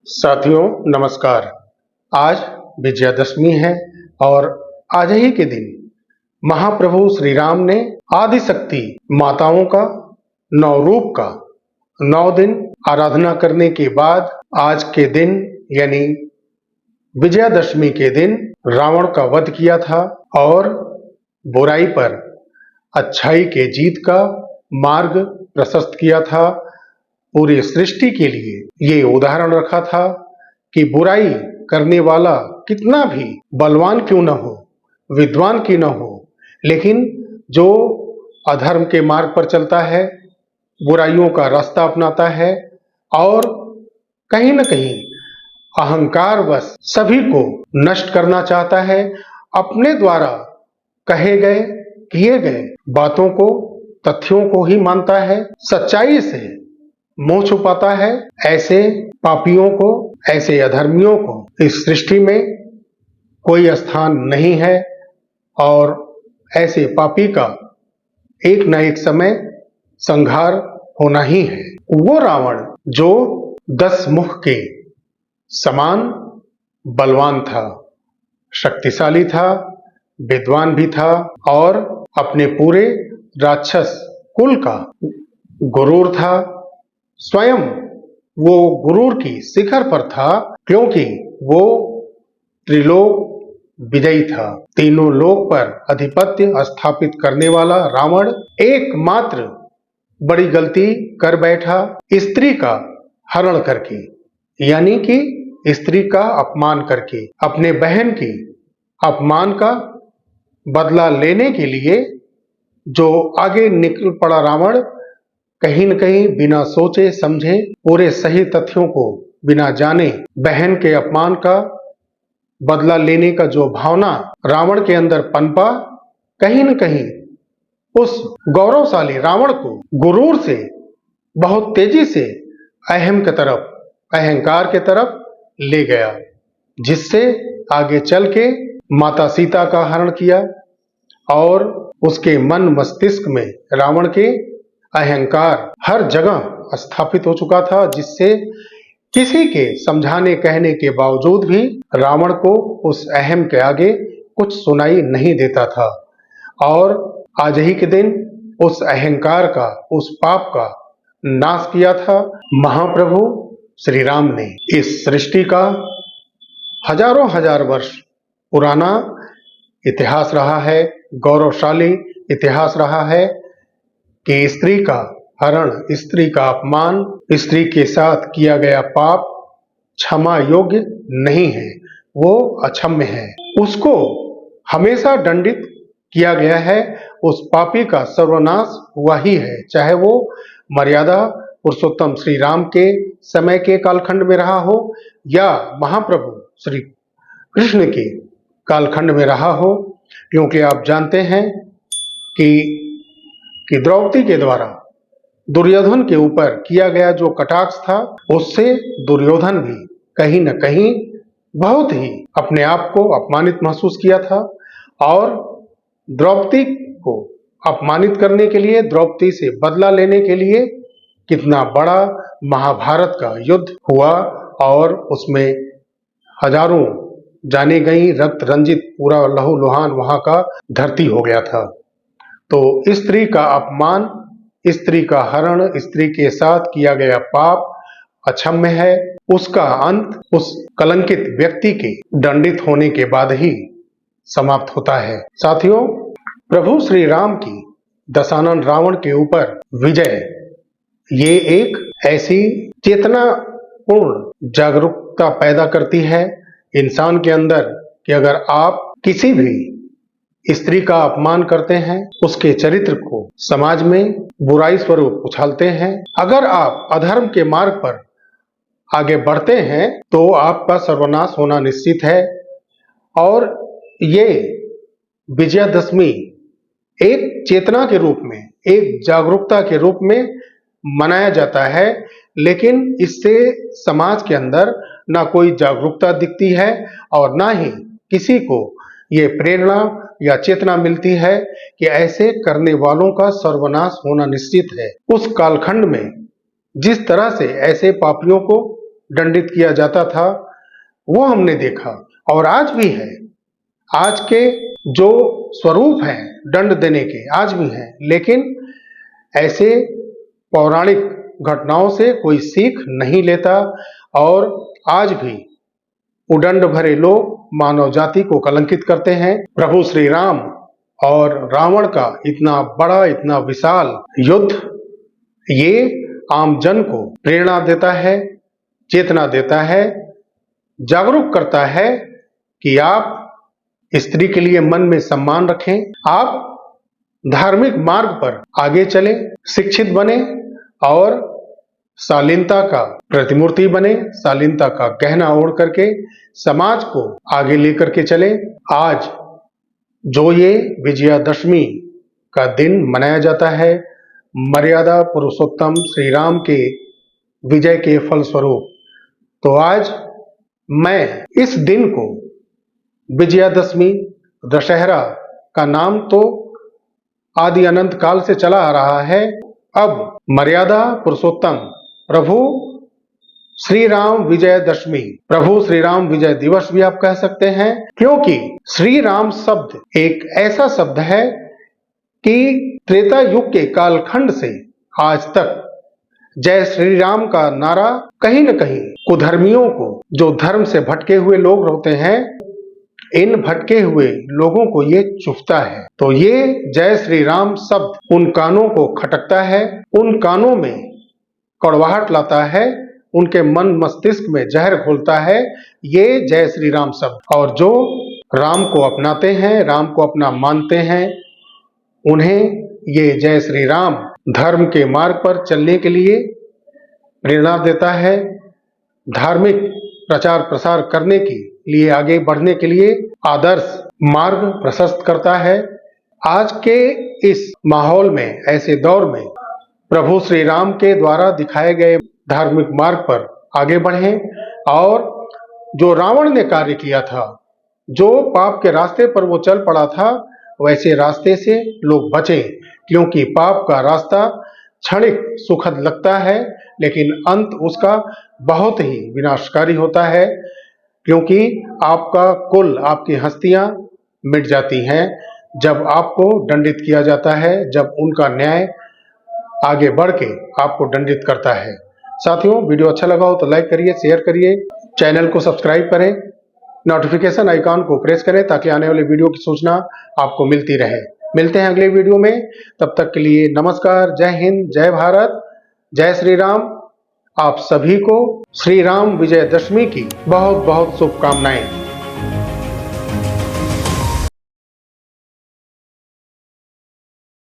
साथियों नमस्कार। आज विजयादशमी है और आज ही के दिन महाप्रभु श्री राम ने आदिशक्ति माताओं का 9 रूप का 9 दिन आराधना करने के बाद आज के दिन यानी विजयादशमी के दिन रावण का वध किया था और बुराई पर अच्छाई के जीत का मार्ग प्रशस्त किया था। पूरी सृष्टि के लिए ये उदाहरण रखा था कि बुराई करने वाला कितना भी बलवान क्यों न हो, विद्वान क्यों न हो, लेकिन जो अधर्म के मार्ग पर चलता है, बुराइयों का रास्ता अपनाता है और कहीं न कहीं अहंकार वश सभी को नष्ट करना चाहता है, अपने द्वारा कहे गए किए गए बातों को तथ्यों को ही मानता है, सच्चाई से मुंह छुपाता है, ऐसे पापियों को, ऐसे अधर्मियों को इस सृष्टि में कोई स्थान नहीं है और ऐसे पापी का एक न एक समय संहार होना ही है। वो रावण जो 10 मुख के समान बलवान था, शक्तिशाली था, विद्वान भी था और अपने पूरे राक्षस कुल का गुरूर था। स्वयं वो गुरूर की शिखर पर था क्योंकि वो त्रिलोक विजयी था। तीनों लोक पर अधिपत्य स्थापित करने वाला रावण एकमात्र बड़ी गलती कर बैठा, स्त्री का हरण करके, यानी कि स्त्री का अपमान करके। अपने बहन की अपमान का बदला लेने के लिए जो आगे निकल पड़ा रावण, कहीं न कहीं बिना सोचे समझे, पूरे सही तथ्यों को बिना जाने, बहन के अपमान का बदला लेने का जो भावना रावण के अंदर पनपा, कहीं न कहीं उस गौरवशाली रावण को गुरूर से बहुत तेजी से अहम की तरफ, अहंकार के तरफ ले गया, जिससे आगे चल के माता सीता का हरण किया और उसके मन मस्तिष्क में रावण के अहंकार हर जगह स्थापित हो चुका था, जिससे किसी के समझाने कहने के बावजूद भी रावण को उस अहम के आगे कुछ सुनाई नहीं देता था। और आज ही के दिन उस अहंकार का, उस पाप का नाश किया था महाप्रभु श्री राम ने। इस सृष्टि का हजारों हजार वर्ष पुराना इतिहास रहा है, गौरवशाली इतिहास रहा है कि स्त्री का हरण, स्त्री का अपमान, स्त्री के साथ किया गया पाप क्षमा योग्य नहीं है, वो अक्षम्य है। उसको हमेशा दंडित किया गया है, उस पापी का सर्वनाश हुआ ही है, चाहे वो मर्यादा पुरुषोत्तम श्री राम के समय के कालखंड में रहा हो या महाप्रभु श्री कृष्ण के कालखंड में रहा हो। क्योंकि आप जानते हैं कि द्रौपदी के द्वारा दुर्योधन के ऊपर किया गया जो कटाक्ष था, उससे दुर्योधन भी कहीं न कहीं बहुत ही अपने आप को अपमानित महसूस किया था और द्रौपदी को अपमानित करने के लिए, द्रौपदी से बदला लेने के लिए कितना बड़ा महाभारत का युद्ध हुआ और उसमें हजारों जाने गई, रक्त रंजित पूरा लहूलुहान वहां का धरती हो गया था। तो स्त्री का अपमान, स्त्री का हरण, स्त्री के साथ किया गया पाप अक्षम्य है। उसका अंत उस कलंकित व्यक्ति के दंडित होने के बाद ही समाप्त होता है। साथियों, प्रभु श्री राम की दशानन रावण के ऊपर विजय, ये एक ऐसी चेतना पूर्ण जागरूकता पैदा करती है इंसान के अंदर कि अगर आप किसी भी स्त्री का अपमान करते हैं, उसके चरित्र को समाज में बुराई स्वरूप उछालते हैं, अगर आप अधर्म के मार्ग पर आगे बढ़ते हैं तो आपका सर्वनाश होना निश्चित है। और ये विजयादशमी एक चेतना के रूप में, एक जागरूकता के रूप में मनाया जाता है, लेकिन इससे समाज के अंदर ना कोई जागरूकता दिखती है और ना ही किसी को ये प्रेरणा या चेतना मिलती है कि ऐसे करने वालों का सर्वनाश होना निश्चित है। उस कालखंड में जिस तरह से ऐसे पापियों को दंडित किया जाता था वो हमने देखा, और आज भी है। आज के जो स्वरूप हैं दंड देने के आज भी हैं, लेकिन ऐसे पौराणिक घटनाओं से कोई सीख नहीं लेता, और आज भी उदंड भरे लोग मानव जाति को कलंकित करते हैं। प्रभु श्री राम और रावण का इतना बड़ा, इतना विशाल युद्ध, ये आम जन को प्रेरणा देता है, चेतना देता है, जागरूक करता है कि आप स्त्री के लिए मन में सम्मान रखें, आप धार्मिक मार्ग पर आगे चलें, शिक्षित बने और शालीनता का प्रतिमूर्ति बने, शालीनता का गहना ओढ़ करके समाज को आगे लेकर के चलें। आज जो ये विजयादशमी का दिन मनाया जाता है, मर्यादा पुरुषोत्तम श्री राम के विजय के फलस्वरूप, तो आज मैं इस दिन को विजयादशमी, दशहरा का नाम तो आदि अनंत काल से चला आ रहा है, अब मर्यादा पुरुषोत्तम प्रभु श्री राम विजयदशमी, प्रभु श्री राम विजय दिवस भी आप कह सकते हैं, क्योंकि श्री राम शब्द एक ऐसा शब्द है कि त्रेता युग के कालखंड से आज तक जय श्री राम का नारा कहीं न कहीं कुधर्मियों को, जो धर्म से भटके हुए लोग होते हैं, इन भटके हुए लोगों को ये चुभता है। तो ये जय श्री राम शब्द उन कानों को खटकता है, उन कानों में कड़वाहट लाता है, उनके मन मस्तिष्क में जहर घोलता है ये जय श्री राम शब्द। और जो राम को अपनाते हैं, राम को अपना मानते हैं, उन्हें ये जय श्री राम धर्म के मार्ग पर चलने के लिए प्रेरणा देता है, धार्मिक प्रचार प्रसार करने के लिए, आगे बढ़ने के लिए आदर्श मार्ग प्रशस्त करता है। आज के इस माहौल में, ऐसे दौर में प्रभु श्री राम के द्वारा दिखाए गए धार्मिक मार्ग पर आगे बढ़ें, और जो रावण ने कार्य किया था, जो पाप के रास्ते पर वो चल पड़ा था, वैसे रास्ते से लोग बचें, क्योंकि पाप का रास्ता क्षणिक सुखद लगता है, लेकिन अंत उसका बहुत ही विनाशकारी होता है, क्योंकि आपका कुल, आपकी हस्तियां मिट जाती हैं जब आपको दंडित किया जाता है, जब उनका न्याय आगे बढ़ के आपको दंडित करता है। साथियों, वीडियो अच्छा लगा हो तो लाइक करिए, शेयर करिए, चैनल को सब्सक्राइब करें, नोटिफिकेशन आइकॉन को प्रेस करें ताकि आने वाले वीडियो की सूचना आपको मिलती रहे। मिलते हैं अगले वीडियो में, तब तक के लिए नमस्कार, जय हिंद, जय भारत, जय श्री राम। आप सभी को श्री राम विजयदशमी की बहुत बहुत शुभकामनाएं।